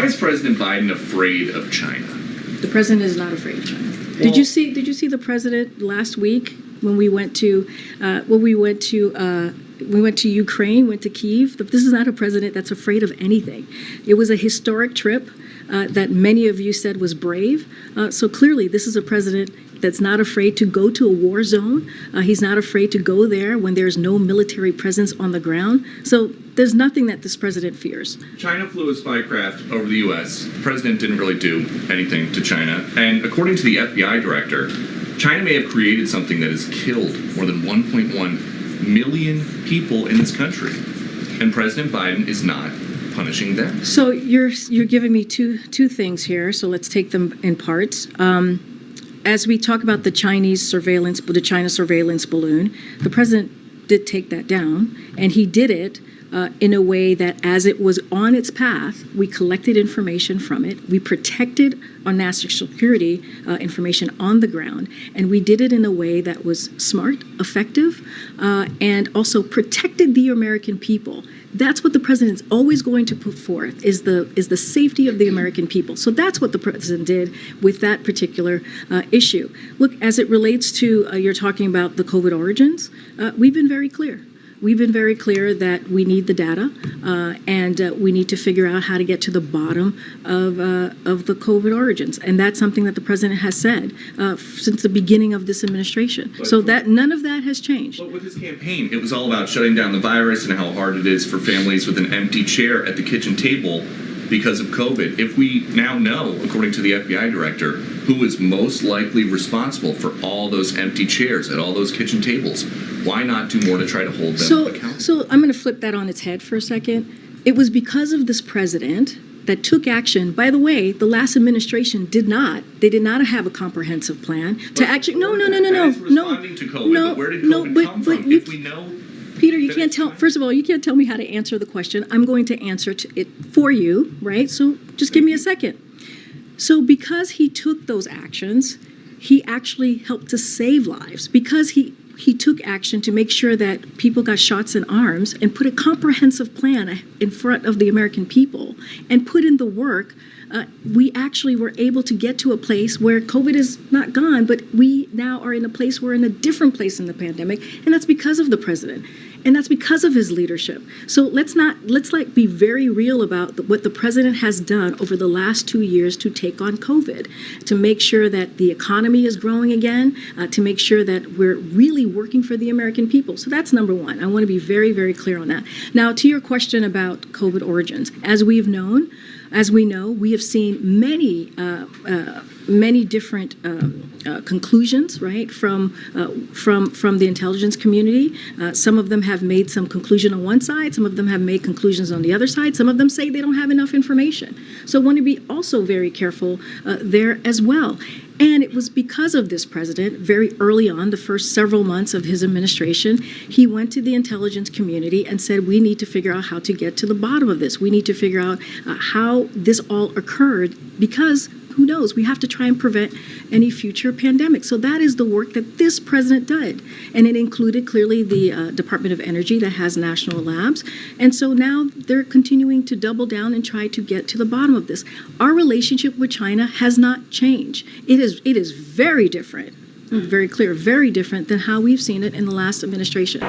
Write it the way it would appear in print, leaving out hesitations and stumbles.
is President Biden afraid of China? The president is not afraid of China. Well, Did you see the president last week when we went to Ukraine, went to Kyiv? This is not a president that's afraid of anything. It was a historic trip that many of you said was brave. So clearly, this is a president that's not afraid to go to a war zone. He's not afraid to go there when there's no military presence on the ground. So there's nothing that this president fears. China flew a spy craft over the U.S. The president didn't really do anything to China. And according to the FBI director, China may have created something that has killed more than 1.1 million people in this country. And President Biden is not punishing them. So you're giving me two things here. So let's take them in parts. As we talk about the China surveillance balloon, the president did take that down, and he did it in a way that as it was on its path, we collected information from it, we protected our national security information on the ground, and we did it in a way that was smart, effective, and also protected the American people. That's what the president's always going to put forth, is the safety of the American people. So that's what the president did with that particular issue. Look, as it relates to, you're talking about the COVID origins, we've been very clear. We've been very clear that we need the data and we need to figure out how to get to the bottom of the COVID origins. And that's something that the president has said since the beginning of this administration. So that none of that has changed. But with his campaign, it was all about shutting down the virus and how hard it is for families with an empty chair at the kitchen table because of COVID. If we now know, according to the FBI director, who is most likely responsible for all those empty chairs at all those kitchen tables, why not do more to try to hold them accountable? So I'm going to flip that on its head for a second. It was because of this president that took action. By the way, the last administration did not have a comprehensive plan to actually. No. Responding to COVID, but where did COVID come from? If we know. Peter, you can't tell. First of all, you can't tell me how to answer the question. I'm going to answer it for you, right? So just give me a second. So because he took those actions, he actually helped to save lives. Because he took action to make sure that people got shots in arms and put a comprehensive plan in front of the American people and put in the work. We actually were able to get to a place where COVID is not gone, but we now are in a place, we're in a different place in the pandemic, and that's because of the president. And that's because of his leadership. So let's be very real about what the president has done over the last 2 years to take on COVID, to make sure that the economy is growing again, to make sure that we're really working for the American people. So that's number one. I want to be very, very clear on that. Now, to your question about COVID origins, as we know, we have seen many different conclusions, right, from the intelligence community. Some of them have made some conclusion on one side. Some of them have made conclusions on the other side. Some of them say they don't have enough information. So I want to be also very careful there as well. And it was because of this president, very early on, the first several months of his administration, he went to the intelligence community and said, we need to figure out how to get to the bottom of this. We need to figure out how this all occurred, because who knows, we have to try and prevent any future pandemic. So that is the work that this president did. And it included clearly the Department of Energy that has national labs. And so now they're continuing to double down and try to get to the bottom of this. Our relationship with China has not changed. It is very different, very clear, very different than how we've seen it in the last administration.